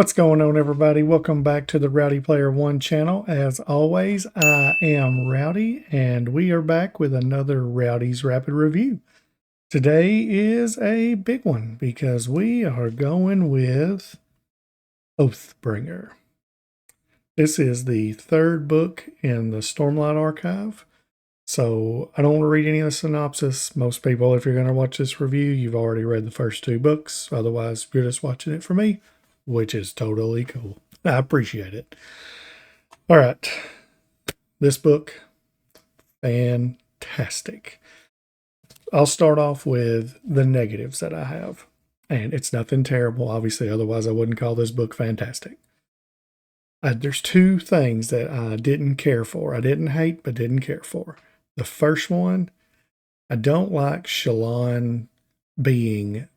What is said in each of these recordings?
What's going on, everybody? Welcome back to the Rowdy Player 1 channel. As always, I am Rowdy, and we are back with another Rowdy's Rapid Review. Today is a big one because we are going with Oathbringer. This is the third book in the Stormlight Archive. So I don't want to read any of the synopsis. Most people, if you're going to watch this review, you've already read the first two books. Otherwise, you're just watching it for me, which is totally cool. I appreciate it. All right. This book, fantastic. I'll start off with the negatives that I have. And it's nothing terrible, obviously, otherwise I wouldn't call this book fantastic. There's two things that I didn't care for. I didn't hate, but didn't care for. The first one, I don't like Shallan being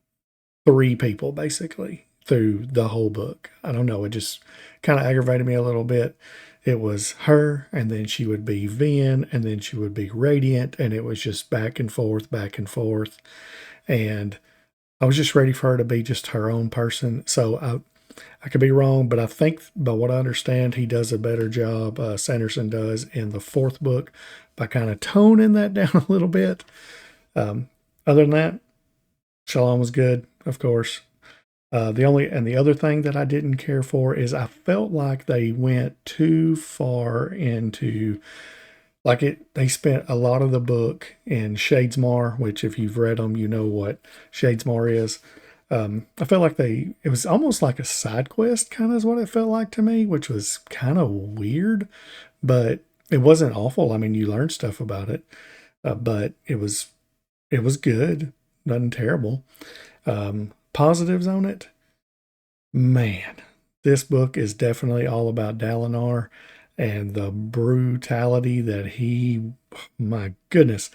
three people, basically, through the whole book. I don't know. It just kind of aggravated me a little bit. It was her, and then she would be Vin, and then she would be Radiant, and it was just back and forth, back and forth. And I was just ready for her to be just her own person. So I could be wrong, but I think by what I understand, he does a better job, Sanderson does, in the fourth book by kind of toning that down a little bit. Other than that, Shallan was good, of course. The other thing that I didn't care for is I felt like they went too far into, they spent a lot of the book in Shadesmar, which if you've read them, you know what Shadesmar is. I felt like it was almost like a side quest, kind of is what it felt like to me, which was kind of weird, but it wasn't awful. I mean, you learned stuff about it, but it was good, nothing terrible. Positives on it, man, this book is definitely all about Dalinar and the brutality that my goodness,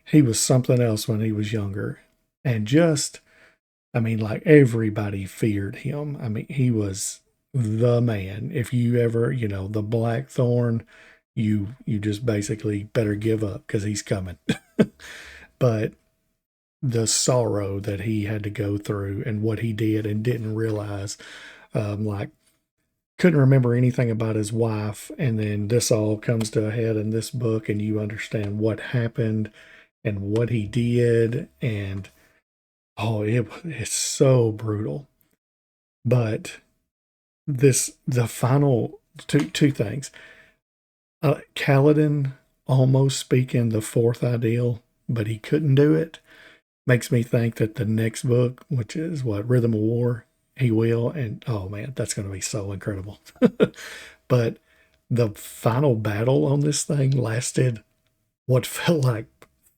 he was something else when he was younger. And just, I mean, like everybody feared him. I mean, he was the man. If you ever, the Blackthorn, you just basically better give up because he's coming. But the sorrow that he had to go through and what he did and didn't realize, couldn't remember anything about his wife. And then this all comes to a head in this book, and you understand what happened and what he did. And it's so brutal. But the final two things, Kaladin almost speaking the fourth ideal, but he couldn't do it. Makes me think that the next book, which is Rhythm of War, he will. And oh man, that's going to be so incredible. But the final battle on this thing lasted what felt like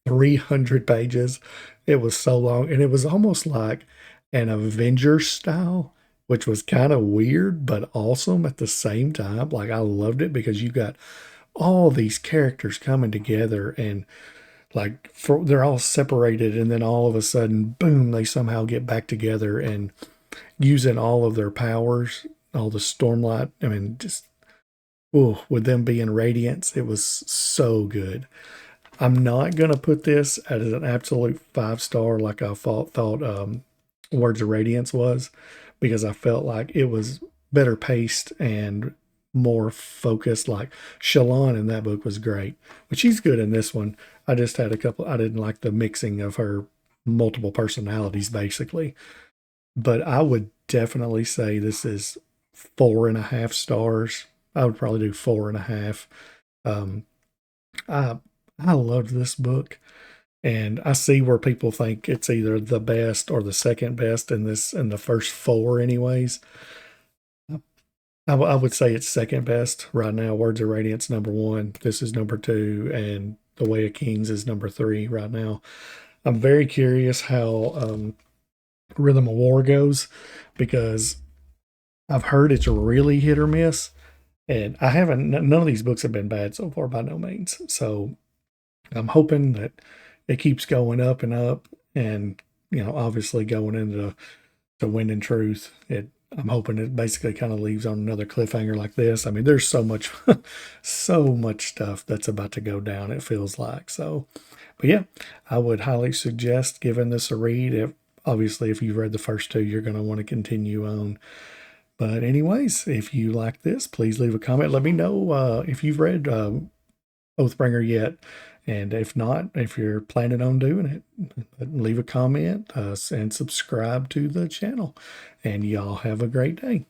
300 pages. It was so long, and it was almost like an Avengers style, which was kind of weird but awesome at the same time. Like, I loved it because you got all these characters coming together, and they're all separated, and then all of a sudden, boom, they somehow get back together and using all of their powers, all the stormlight. I mean, just with them being radiance, it was so good. I'm not gonna put this as an absolute 5-star like I thought Words of Radiance was, because I felt like it was better paced and more focused. Like Shallan in that book was great, but she's good in this one. I just had I didn't like the mixing of her multiple personalities, basically. But I would definitely say this is 4.5 stars. I would probably do 4.5. I loved this book, and I see where people think it's either the best or the second best in the first four anyways. I would say it's second best right now. Words of Radiance number 1. This is number 2, and The Way of Kings is number 3 right now. I'm very curious how Rhythm of War goes, because I've heard it's really hit or miss, and none of these books have been bad so far by no means. So I'm hoping that it keeps going up and up, and obviously going into Wind and Truth, I'm hoping it basically kind of leaves on another cliffhanger like this. I mean, there's so much, so much stuff that's about to go down, it feels like. So, but yeah, I would highly suggest giving this a read. Obviously, if you've read the first two, you're going to want to continue on. But anyways, if you like this, please leave a comment. Let me know if you've read Oathbringer yet. And if not, if you're planning on doing it, leave a comment and subscribe to the channel. And y'all have a great day.